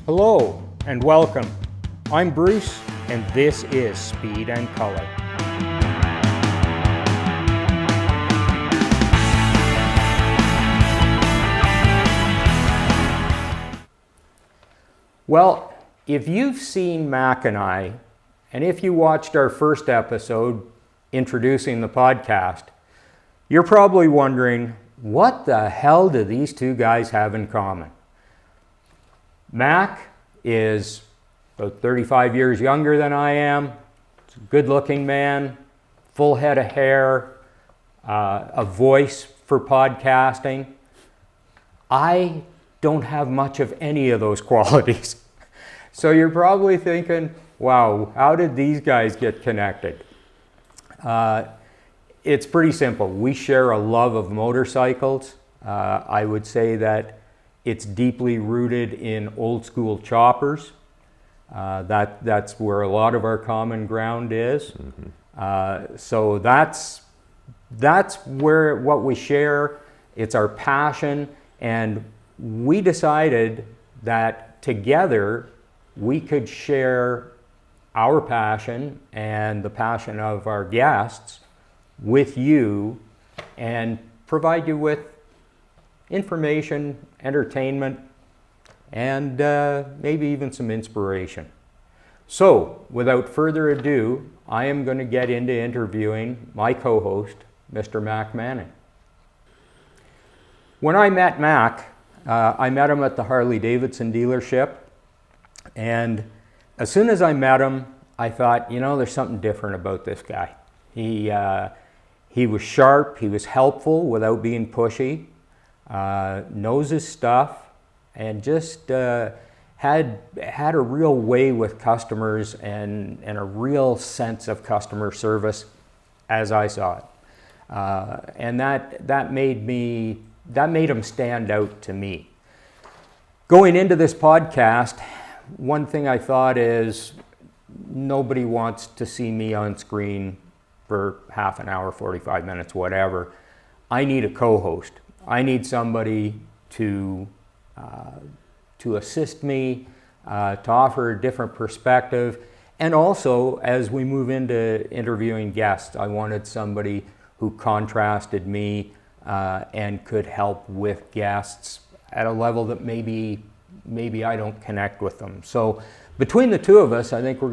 Hello and welcome. I'm Bruce and this is Speed and Color. Well, if you've seen Mac and I, and if you watched our first episode introducing the podcast, you're probably wondering, what the hell do these two guys have in common? Mac is about 35 years younger than I am. He's a good-looking man, full head of hair, a voice for podcasting. I don't have much of any of those qualities. So you're probably thinking, wow, how did these guys get connected? It's pretty simple. We share a love of motorcycles. I would say that it's deeply rooted in old school choppers. That's where a lot of our common ground is. So that's where what we share. It's our passion, and we decided that together we could share our passion and the passion of our guests with you and provide you with information, entertainment, and maybe even some inspiration. So, without further ado, I am going to get into interviewing my co-host, Mr. Mac Manning. When I met Mac, I met him at the Harley-Davidson dealership, and as soon as I met him, I thought, you know, there's something different about this guy. He was sharp, he was helpful without being pushy, knows his stuff, and just had a real way with customers and a real sense of customer service as I saw it. And that made him stand out to me. Going into this podcast, one thing I thought is nobody wants to see me on screen for half an hour, 45 minutes, whatever. I need a co-host. I need somebody to assist me, to offer a different perspective. And also, as we move into interviewing guests, I wanted somebody who contrasted me and could help with guests at a level that maybe I don't connect with them. So between the two of us, I think we're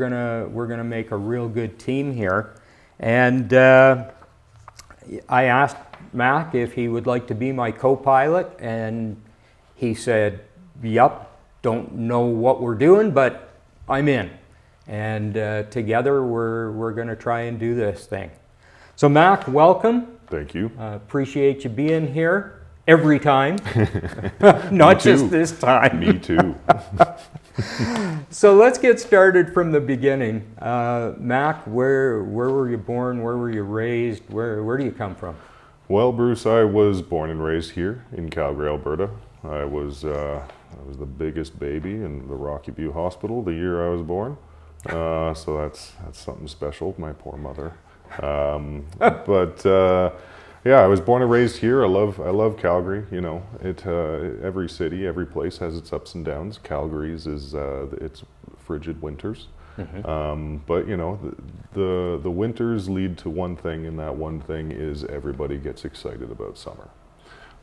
gonna make a real good team here. And I asked Mac if he would like to be my co-pilot, and he said, "Yup, don't know what we're doing, but I'm in." And together we're gonna try and do this thing. So Mac, welcome. Thank you. Appreciate you being here every time, not just this time. Me too. So let's get started from the beginning. Mac, where were you born? Where were you raised? Where do you come from? Well, Bruce, I was born and raised here in Calgary, Alberta. I was the biggest baby in the Rocky View Hospital the year I was born. So that's something special. My poor mother. Yeah, I was born and raised here. I love Calgary. You know, every city, every place has its ups and downs. Calgary's is its frigid winters, but you know, the winters lead to one thing, and that one thing is everybody gets excited about summer.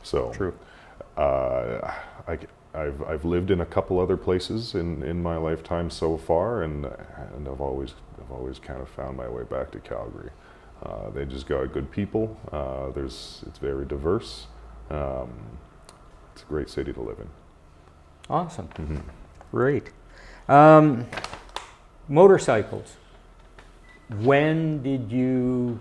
So true. I've lived in a couple other places in my lifetime so far, and I've always kind of found my way back to Calgary. They just got good people. It's very diverse. It's a great city to live in. Awesome. Great. Motorcycles. When did you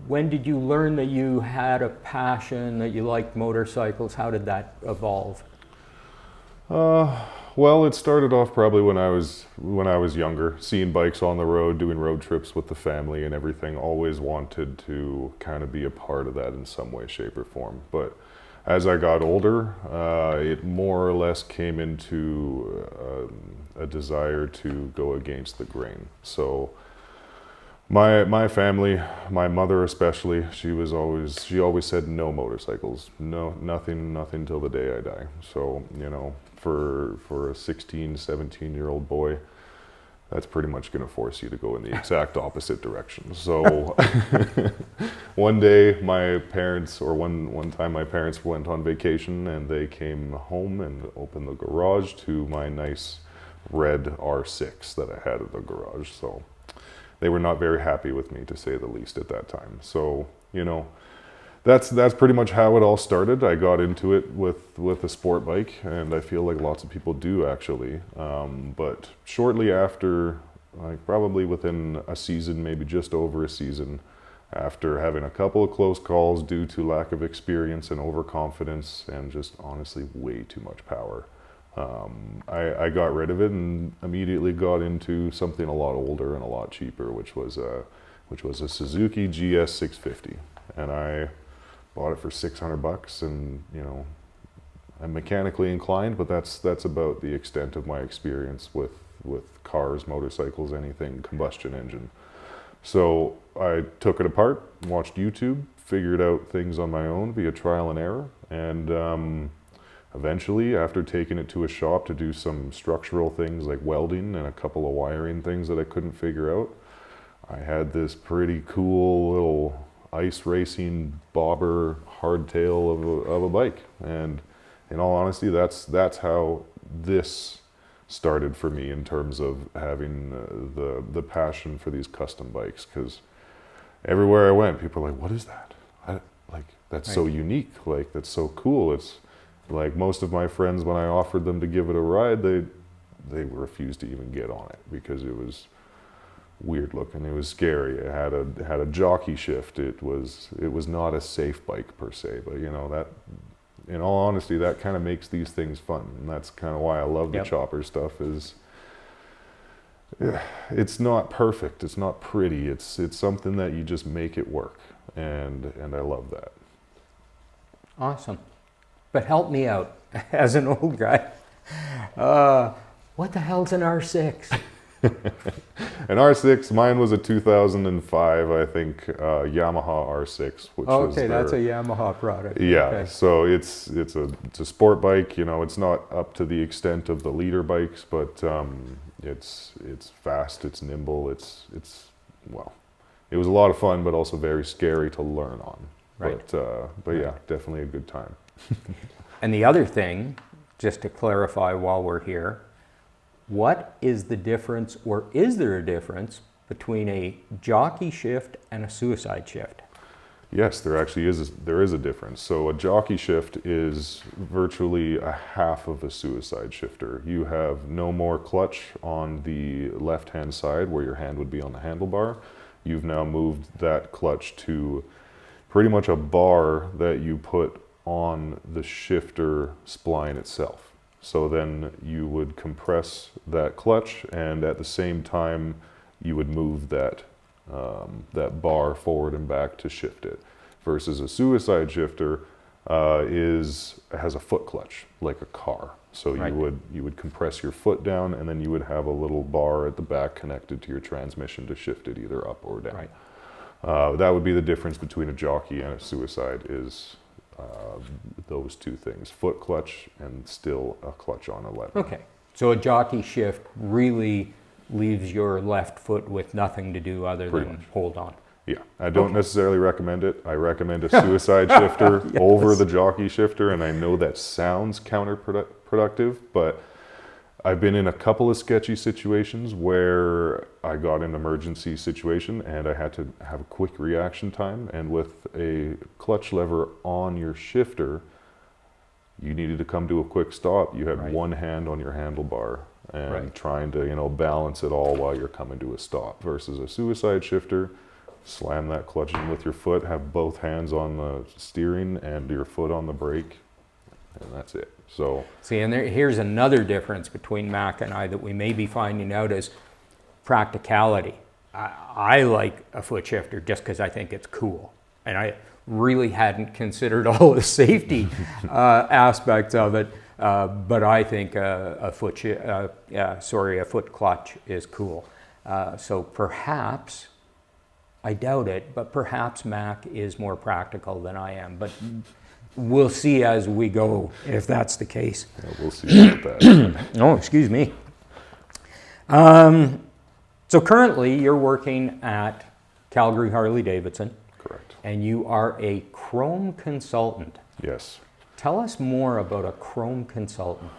learn that you had a passion, that you liked motorcycles? How did that evolve? Well, it started off probably when I was younger, seeing bikes on the road, doing road trips with the family and everything. Always wanted to kind of be a part of that in some way, shape, or form. But as I got older, it more or less came into a desire to go against the grain. So my family, my mother especially, she always said no motorcycles, no, nothing till the day I die. So, you know, for a 16, 17-year-old boy, that's pretty much going to force you to go in the exact opposite direction. So one day my parents, or one time my parents went on vacation and they came home and opened the garage to my nice red R6 that I had in the garage. So they were not very happy with me, to say the least, at that time. So, you know, that's pretty much how it all started. I got into it with a sport bike, and I feel like lots of people do, actually. But shortly after, like probably within a season, maybe just over a season, after having a couple of close calls due to lack of experience and overconfidence and just honestly way too much power, I got rid of it and immediately got into something a lot older and a lot cheaper, which was a Suzuki GS 650, and I bought it for $600. And you know, I'm mechanically inclined, but that's about the extent of my experience with cars, motorcycles, anything combustion engine. So I took it apart, watched YouTube, figured out things on my own via trial and error, and eventually, after taking it to a shop to do some structural things like welding and a couple of wiring things that I couldn't figure out, I had this pretty cool little ice racing bobber hardtail of a bike. And in all honesty, that's how this started for me in terms of having the passion for these custom bikes. Because everywhere I went, people are like, "What is that? That's so unique. Like, that's so cool." It's like most of my friends, when I offered them to give it a ride, they refused to even get on it because it was weird looking. It was scary. It had a jockey shift. It was not a safe bike per se, but you know, that, in all honesty, that kind of makes these things fun, and that's kind of why I love the chopper stuff. Is it's not perfect, it's not pretty, it's something that you just make it work, and I love that. Awesome. But help me out, as an old guy. What the hell's an R6? An R6, mine was a 2005, I think, Yamaha R6, which was that's a Yamaha product. Yeah, okay. So it's a sport bike. You know, it's not up to the extent of the leader bikes, but it's fast, it's nimble, it's well, it was a lot of fun, but also very scary to learn on. Right. But yeah, definitely a good time. And the other thing, just to clarify while we're here, what is the difference, or is there a difference, between a jockey shift and a suicide shift? Yes, there actually is. There is a difference. So a jockey shift is virtually a half of a suicide shifter. You have no more clutch on the left-hand side where your hand would be on the handlebar. You've now moved that clutch to pretty much a bar that you put on the shifter spline itself. So then you would compress that clutch, and at the same time you would move that that bar forward and back to shift it. Versus a suicide shifter has a foot clutch like a car. So you would compress your foot down, and then you would have a little bar at the back connected to your transmission to shift it either up or down. Right. That would be the difference between a jockey and a suicide, is those two things: foot clutch and still a clutch on a lever. Okay, so a jockey shift really leaves your left foot with nothing to do other than hold on. Yeah, I don't necessarily recommend it. I recommend a suicide shifter over the jockey shifter, and I know that sounds counterproductive, but I've been in a couple of sketchy situations where I got an emergency situation and I had to have a quick reaction time, and with a clutch lever on your shifter, you needed to come to a quick stop. You had one hand on your handlebar and trying to, you know, balance it all while you're coming to a stop. Versus a suicide shifter, slam that clutch in with your foot, have both hands on the steering and your foot on the brake, and that's it. So see, and here's another difference between Mac and I that we may be finding out is practicality. I like a foot shifter just because I think it's cool, and I really hadn't considered all the safety aspects of it. But I think a foot clutch is cool. So perhaps, I doubt it, but perhaps Mac is more practical than I am. But we'll see as we go if that's the case. Yeah, we'll see about that. Oh, excuse me. So currently you're working at Calgary Harley-Davidson. Correct. And you are a chrome consultant. Yes. Tell us more about a chrome consultant.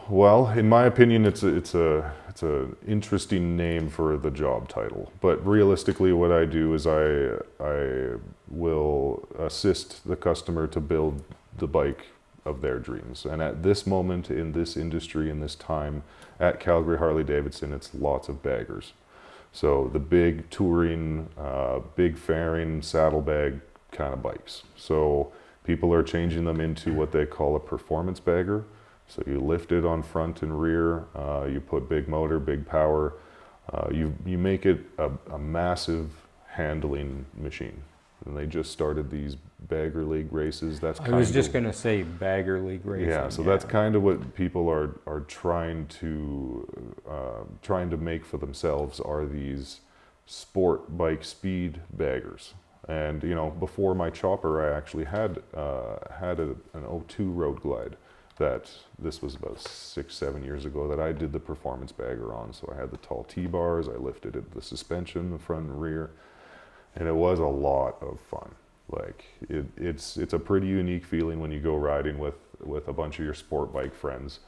Well, in my opinion, it's an interesting name for the job title. But realistically, what I do is I will assist the customer to build the bike of their dreams. And at this moment in this industry, in this time, at Calgary Harley-Davidson, it's lots of baggers. So the big touring, big fairing, saddlebag kind of bikes. So people are changing them into what they call a performance bagger. So you lift it on front and rear, you put big motor, big power, you make it a massive handling machine. And they just started these bagger league races. I was just going to say bagger league racing. Yeah, so that's kind of what people are trying to make for themselves, are these sport bike speed baggers. And you know, before my chopper, I actually had an 02 Road Glide. That this was about 6-7 years ago that I did the performance bagger on. So I had the tall T-bars, I lifted it, the suspension, the front and rear, and it was a lot of fun. Like it's a pretty unique feeling when you go riding with a bunch of your sport bike friends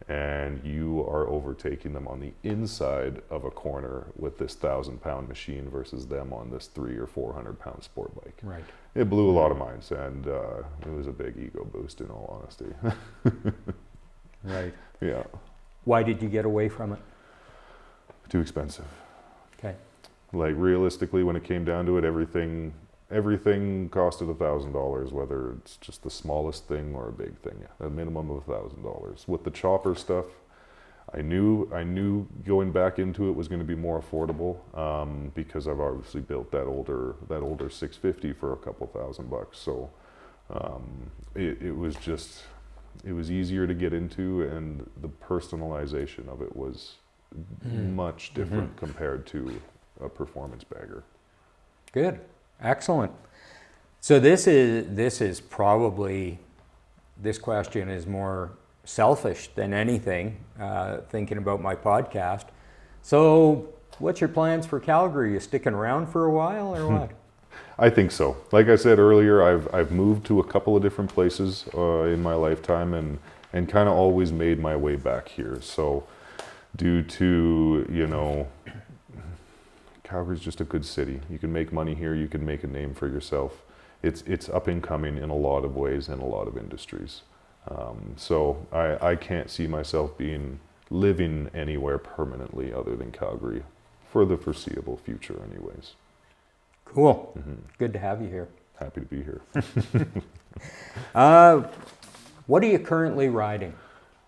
and you are overtaking them on the inside of a corner with this 1,000-pound machine versus them on this 300 or 400-pound sport bike. Right. It blew a lot of minds, and it was a big ego boost, in all honesty. Right. Yeah. Why did you get away from it? Too expensive. Okay. Like realistically, when it came down to it, everything costed $1,000, whether it's just the smallest thing or a big thing. A minimum of $1,000. With the chopper stuff, I knew going back into it was going to be more affordable because I've obviously built that older 650 for a couple $1,000. So it was easier to get into, and the personalization of it was much different compared to a performance bagger. Good. Excellent. So this is probably, this question is more selfish than anything, thinking about my podcast. So what's your plans for Calgary? You sticking around for a while or what? I think so. Like I said earlier, I've moved to a couple of different places in my lifetime and kind of always made my way back here. So due to, you know, Calgary's just a good city. You can make money here, you can make a name for yourself. It's up and coming in a lot of ways in a lot of industries. So I can't see myself living anywhere permanently other than Calgary for the foreseeable future anyways. Cool. Good to have you here. Happy to be here. What are you currently riding?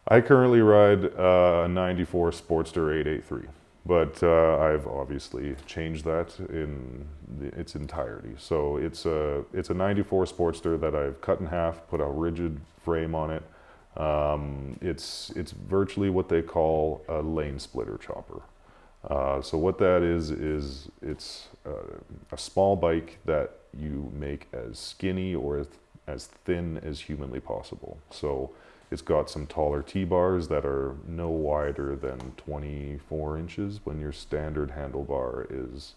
I currently ride a 94 Sportster 883, but I've obviously changed that in its entirety. So it's a 94 Sportster that I've cut in half, put a rigid frame on it. It's virtually what they call a lane splitter chopper. So what that is it's a small bike that you make as skinny or as thin as humanly possible. So it's got some taller T-bars that are no wider than 24 inches when your standard handlebar is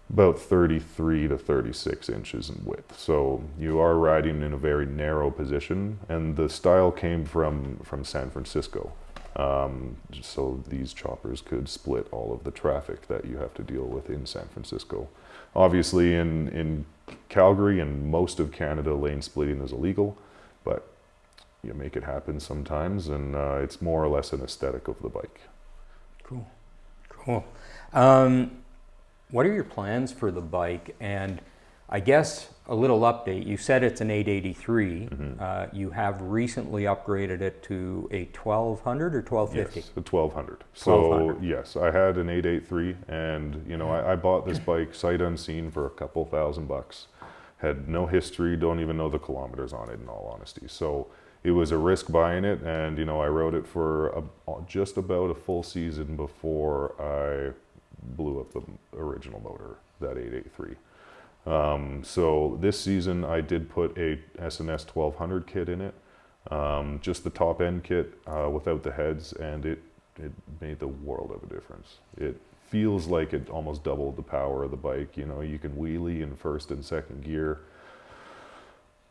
about 33 to 36 inches in width. So you are riding in a very narrow position, and the style came from San Francisco. So these choppers could split all of the traffic that you have to deal with in San Francisco. Obviously in Calgary and most of Canada, lane splitting is illegal, but you make it happen sometimes, and it's more or less an aesthetic of the bike. Cool. What are your plans for the bike? And I guess a little update, you said it's an 883. You have recently upgraded it to a 1200 or 1250? Yes, a 1200. 1200. So yes, I had an 883, and you know, I bought this bike sight unseen for a couple $1,000. Had no history, don't even know the kilometers on it in all honesty. So it was a risk buying it, and you know, I rode it for just about a full season before I blew up the original motor, that 883. So this season I did put a SNS 1200 kit in it, just the top end kit without the heads, and it made the world of a difference. It feels like it almost doubled the power of the bike. You know, you can wheelie in first and second gear.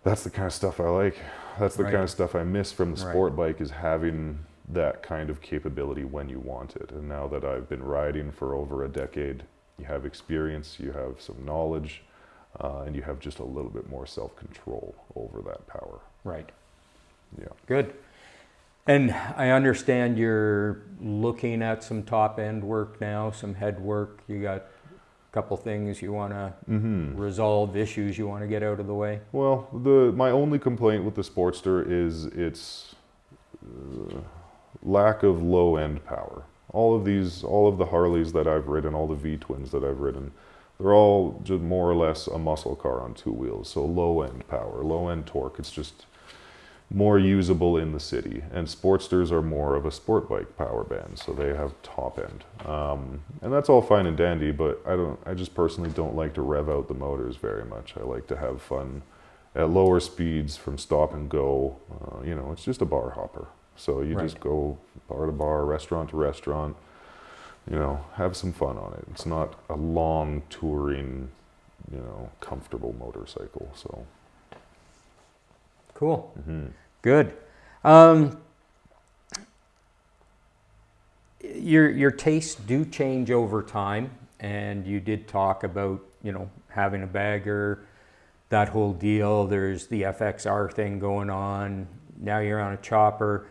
That's the kind of stuff I like. That's the kind of stuff I miss from the sport bike, is having that kind of capability when you want it. And now that I've been riding for over a decade, you have experience, you have some knowledge, and you have just a little bit more self-control over that power. Right. Yeah. Good. And I understand you're looking at some top end work now, some head work. You got a couple things you want to resolve, issues you want to get out of the way. Well, my only complaint with the Sportster is its lack of low end power. All of the Harleys that I've ridden, all the V-twins that I've ridden, they're all just more or less a muscle car on two wheels. So low end power, low end torque. It's just more usable in the city, and Sportsters are more of a sport bike power band, so they have top end, and that's all fine and dandy, but I just personally don't like to rev out the motors very much. I like to have fun at lower speeds from stop and go. You know, it's just a bar hopper, so you just go bar to bar, restaurant to restaurant, you know, have some fun on it. It's not a long touring, you know, comfortable motorcycle. So cool. mm-hmm. Good. Your tastes do change over time, and you did talk about, you know, having a bagger, that whole deal. There's the FXR thing going on. Now you're on a chopper.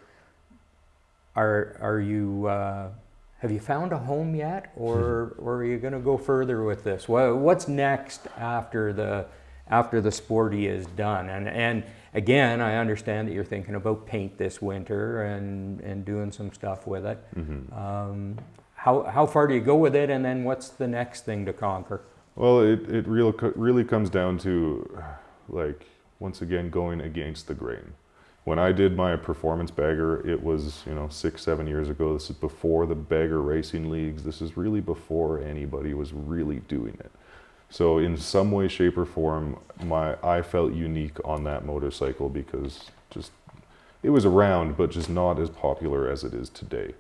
Are you have you found a home yet, or are you going to go further with this? What's next after the Sporty is done? And again, I understand that you're thinking about paint this winter and doing some stuff with it. Mm-hmm. How far do you go with it, and then what's the next thing to conquer? Well, it really comes down to, like, once again, going against the grain. When I did my performance bagger, it was, you know, 6-7 years ago. This is before the bagger racing leagues. This is really before anybody was really doing it. So in some way, shape, or form, I felt unique on that motorcycle because just it was around, but just not as popular as it is today.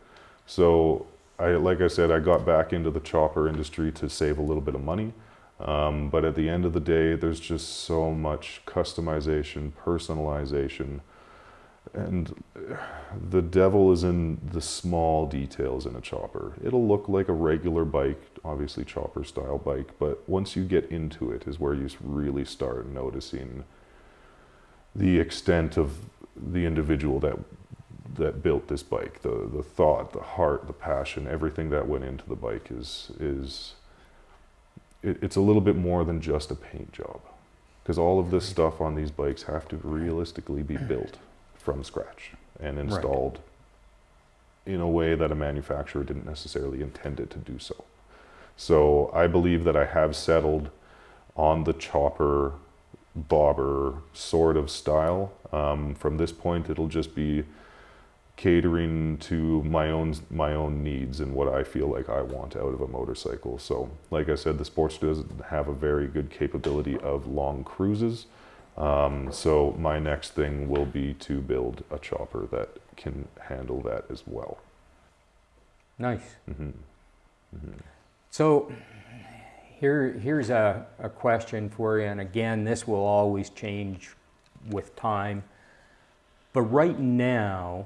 So like I said, I got back into the chopper industry to save a little bit of money. But at the end of the day, there's just so much customization, personalization, and the devil is in the small details in a chopper. It'll look like a regular bike, obviously chopper style bike, but once you get into it is where you really start noticing the extent of the individual that built this bike. The thought, the heart, the passion, everything that went into the bike it's a little bit more than just a paint job, because all of this stuff on these bikes have to realistically be built from scratch and installed in a way that a manufacturer didn't necessarily intend it to do so. So I believe that I have settled on the chopper bobber sort of style. From this point, it'll just be catering to my own needs and what I feel like I want out of a motorcycle. So like I said, the Sportster doesn't have a very good capability of long cruises. So my next thing will be to build a chopper that can handle that as well. Nice. Mm-hmm. Mm-hmm. So here's a question for you, and again, this will always change with time. But right now,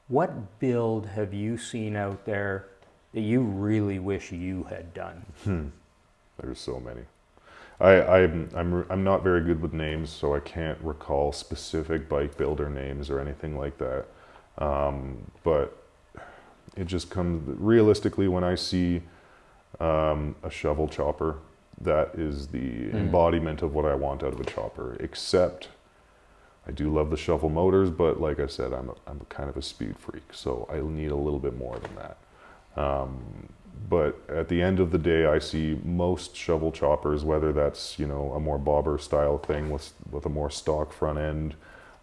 what build have you seen out there that you really wish you had done? There's so many. I'm not very good with names, so I can't recall specific bike builder names or anything like that. But it just comes, realistically, when I see a shovel chopper, that is the embodiment of what I want out of a chopper. Except I do love the shovel motors, but like I said, I'm kind of a speed freak, so I need a little bit more than that. But at the end of the day, I see most shovel choppers, whether that's, you know, a more bobber style thing with a more stock front end,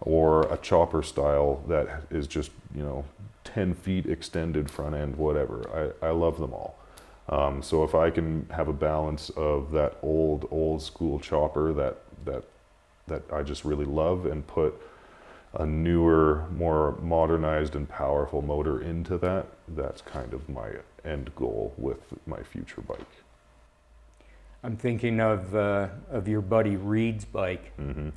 or a chopper style that is just, you know, 10 feet extended front end, whatever. I love them all. So if I can have a balance of that old school chopper that I just really love, and put a newer, more modernized and powerful motor into that, that's kind of my end goal with my future bike. I'm thinking of your buddy Reed's bike. Mm-hmm.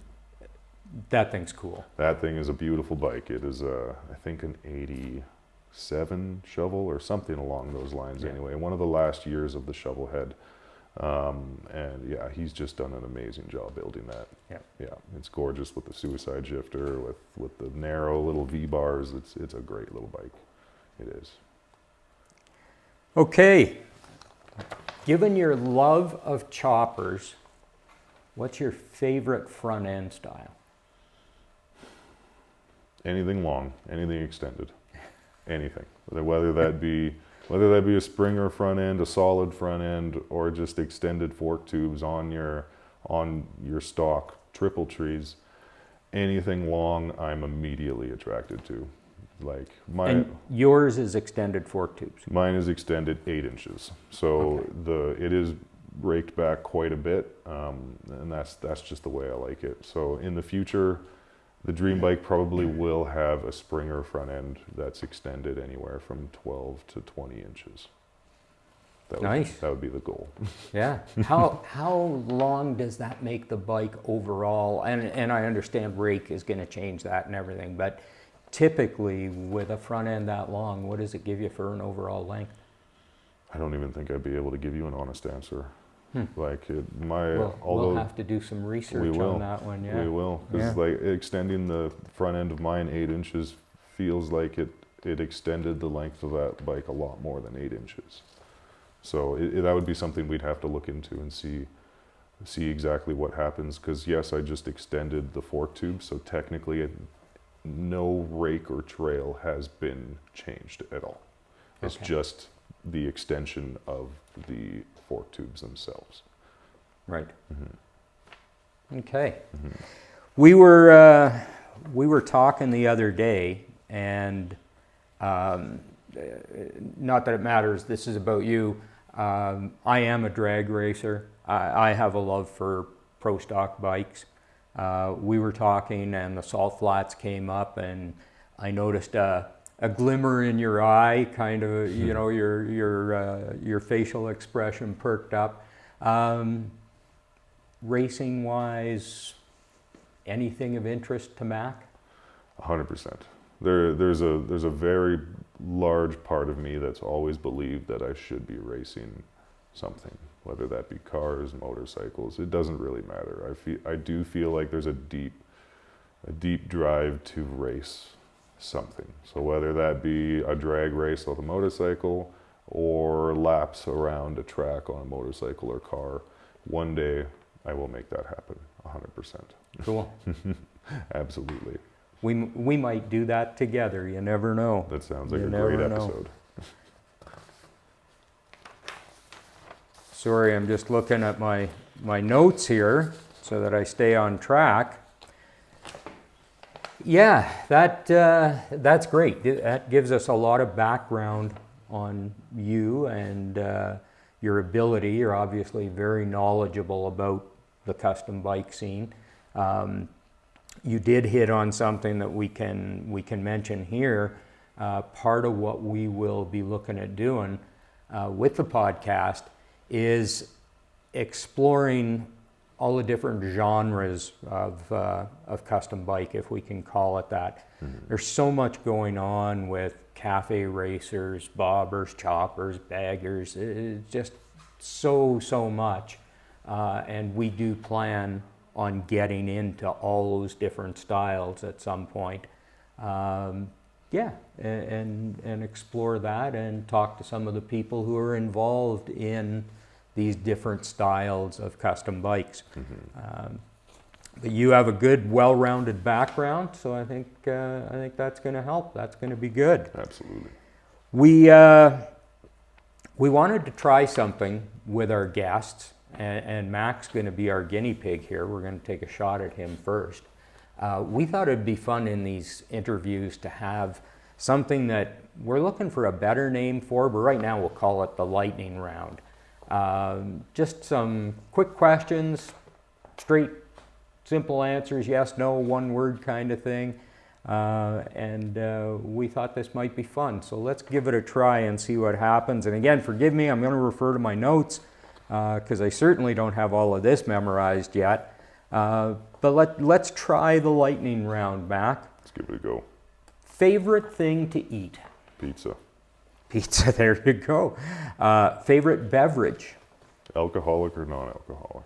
That thing's cool. That thing is a beautiful bike. It is I think an 87 shovel or something along those lines. Yeah. Anyway, one of the last years of the shovel head. And yeah, he's just done an amazing job building that. Yeah, it's gorgeous with the suicide shifter, with the narrow little V-bars. It's a great little bike. It is. Okay, given your love of choppers, what's your favorite front end style? Anything long, anything extended, anything. Whether that be a Springer front end, a solid front end, or just extended fork tubes on your stock triple trees, anything long, I'm immediately attracted to. Like And yours is extended fork tubes. mine is extended 8 inches, so Okay. it is raked back quite a bit, and that's just the way I like it. So in the future, the dream bike probably will have a Springer front end that's extended anywhere from 12 to 20 inches. Nice. That would be the goal. Yeah. How long does that make the bike overall? And I understand rake is going to change that and everything, but typically with a front end that long, what does it give you for an overall length? I don't even think I'd be able to give you an honest answer. Like We'll have to do some research on that one. Yeah, we will, because like extending the front end of mine 8 inches feels like it extended the length of that bike a lot more than 8 inches. So that would be something we'd have to look into and see exactly what happens. Because yes, I just extended the fork tube, so technically no rake or trail has been changed at all. It's just the extension of the fork tubes themselves. Right. Mm-hmm. Okay. Mm-hmm. We were talking the other day, and not that it matters. This is about you. I am a drag racer. I have a love for pro stock bikes. We were talking, and the salt flats came up, and I noticed a glimmer in your eye, kind of, you know, your facial expression perked up. Racing wise, anything of interest to Mac? 100%. There's a very large part of me that's always believed that I should be racing something, whether that be cars, motorcycles. It doesn't really matter. I do feel like there's a deep drive to race something. So whether that be a drag race with a motorcycle or laps around a track on a motorcycle or car, one day I will make that happen. 100%. Cool. Absolutely. We might do that together. You never know. That sounds like a great episode. Sorry, I'm just looking at my notes here so that I stay on track. Yeah, that's great. That gives us a lot of background on you and your ability. You're obviously very knowledgeable about the custom bike scene. You did hit on something that we can mention here. Part of what we will be looking at doing with the podcast is exploring all the different genres of custom bike, if we can call it that. Mm-hmm. There's so much going on with cafe racers, bobbers, choppers, baggers. It's just so much. And we do plan on getting into all those different styles at some point. And explore that and talk to some of the people who are involved in these different styles of custom bikes. Mm-hmm. But you have a good, well-rounded background, so I think that's going to help. That's going to be good. Absolutely. We wanted to try something with our guests, and Mac's going to be our guinea pig here. We're going to take a shot at him first. We thought it'd be fun in these interviews to have something that we're looking for a better name for, but right now we'll call it the lightning round. Just some quick questions, straight, simple answers, yes, no, one word kind of thing. We thought this might be fun. So let's give it a try and see what happens. And again, forgive me, I'm going to refer to my notes because I certainly don't have all of this memorized yet. But let's try the lightning round, Mac. Let's give it a go. Favorite thing to eat? Pizza. Pizza, there you go. Favorite beverage? Alcoholic or non-alcoholic?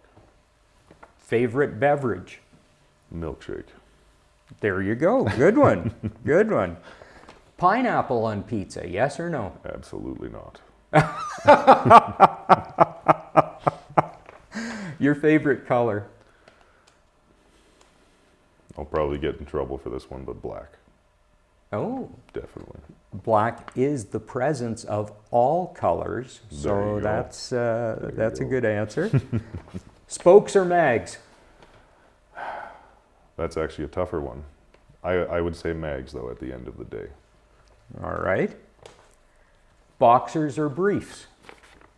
Favorite beverage? Milkshake. There you go. Good one. Good one. Pineapple on pizza, yes or no? Absolutely not. Your favorite color? I'll probably get in trouble for this one, but black. Oh, Definitely. black is the presence of all colors, so that's a good answer. Spokes or mags? That's actually a tougher one. I would say mags, though, at the end of the day. All right. Boxers or briefs?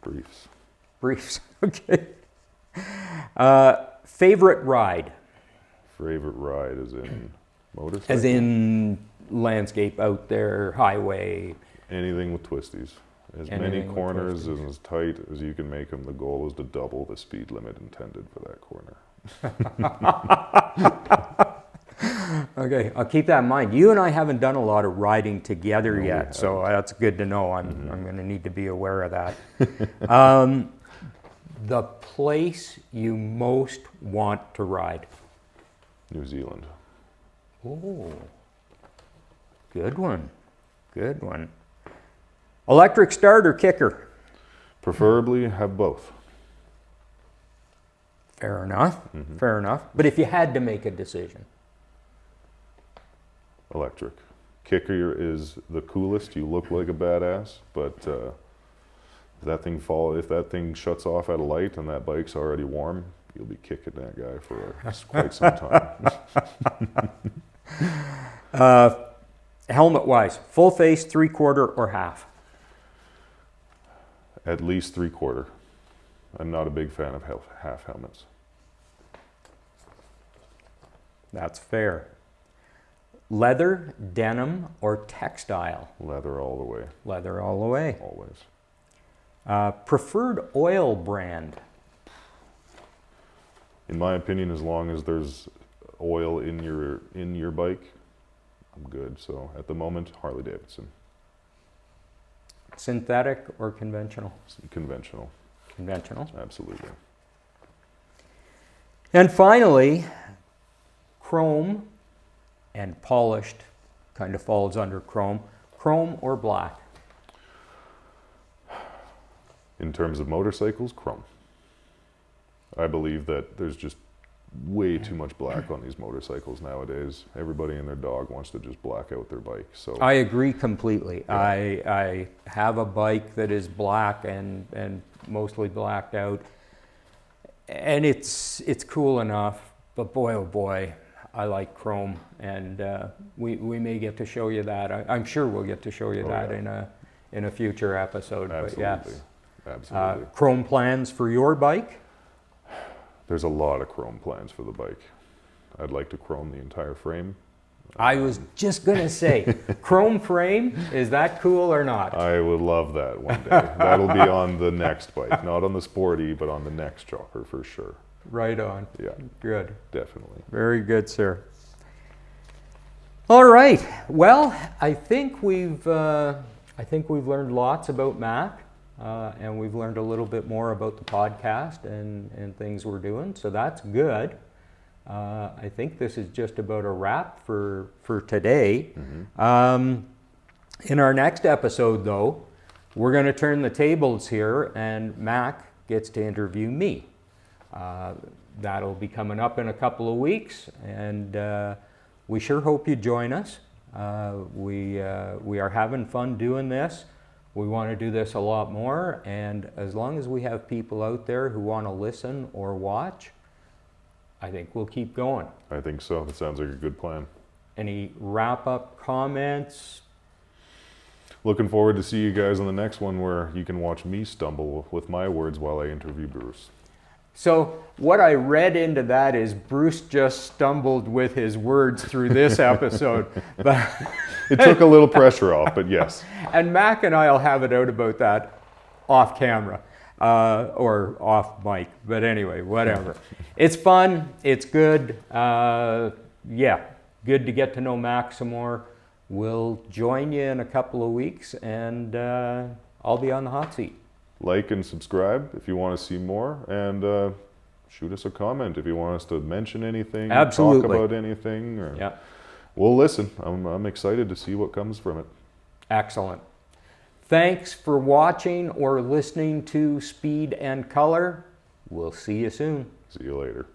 Briefs. Briefs, okay. Favorite ride? Favorite ride is in motorcycle? As in landscape out there, highway. Anything with twisties. As many Anything with corners twisties. and as tight as you can make them. The goal is to double the speed limit intended for that corner. Okay, I'll keep that in mind. You and I haven't done a lot of riding together No, we yet, so that's good to know. I'm going to need to be aware of that. The place you most want to ride? New Zealand. Oh, good one. Good one. Electric start or kicker? Preferably have both. Fair enough. Fair enough. But if you had to make a decision? Electric. Kicker is the coolest. You look like a badass, but if that thing shuts off at a light and that bike's already warm, you'll be kicking that guy for quite some time. Helmet-wise, full face, 3/4, or half? At least 3/4. I'm not a big fan of half helmets. That's fair. Leather, denim, or textile? Leather all the way, Leather all the way. always. Preferred oil brand? In my opinion, as long as there's oil in your bike, I'm good. So at the moment, Harley Davidson. Synthetic or conventional? Conventional. Conventional. Absolutely. And finally, chrome and polished kind of falls under chrome. Chrome or black? In terms of motorcycles, chrome. I believe that there's just way too much black on these motorcycles nowadays. Everybody and their dog wants to just black out their bike. So I agree completely. Yeah. I have a bike that is black and mostly blacked out, and it's cool enough. But boy, oh boy, I like chrome, and we may get to show you that. I'm sure we'll get to show you that in a future episode. absolutely, But yes, absolutely. chrome plans for your bike? There's a lot of chrome plans for the bike. I'd like to chrome the entire frame. I was just gonna say, chrome frame, is that cool or not? I would love that one day. That'll be on the next bike, not on the Sporty, but on the next chopper for sure. Right on. Yeah, Good. definitely. Very good, sir. All right. Well, I think we've learned lots about Mac, and we've learned a little bit more about the podcast and things we're doing. So that's good. I think this is just about a wrap for today. In our next episode, though, we're going to turn the tables here, and Mac gets to interview me. That'll be coming up in a couple of weeks, and we sure hope you join us. We are having fun doing this. We want to do this a lot more, and as long as we have people out there who want to listen or watch, I think we'll keep going. I think so. That sounds like a good plan. Any wrap-up comments? looking forward to see you guys on the next one where you can watch me stumble with my words while I interview Bruce. So what I read into that is Bruce just stumbled with his words through this episode. But It took a little pressure off, but yes. and Mac and I'll have it out about that off camera or off mic. But anyway, whatever. It's fun. It's good. Yeah, good to get to know Mac some more. We'll join you in a couple of weeks, and I'll be on the hot seat. Like and subscribe if you want to see more, and shoot us a comment if you want us to mention anything, Absolutely. talk about anything. Or Yeah. We'll listen. I'm excited to see what comes from it. Excellent. Thanks for watching or listening to Speed and Color. We'll see you soon. See you later.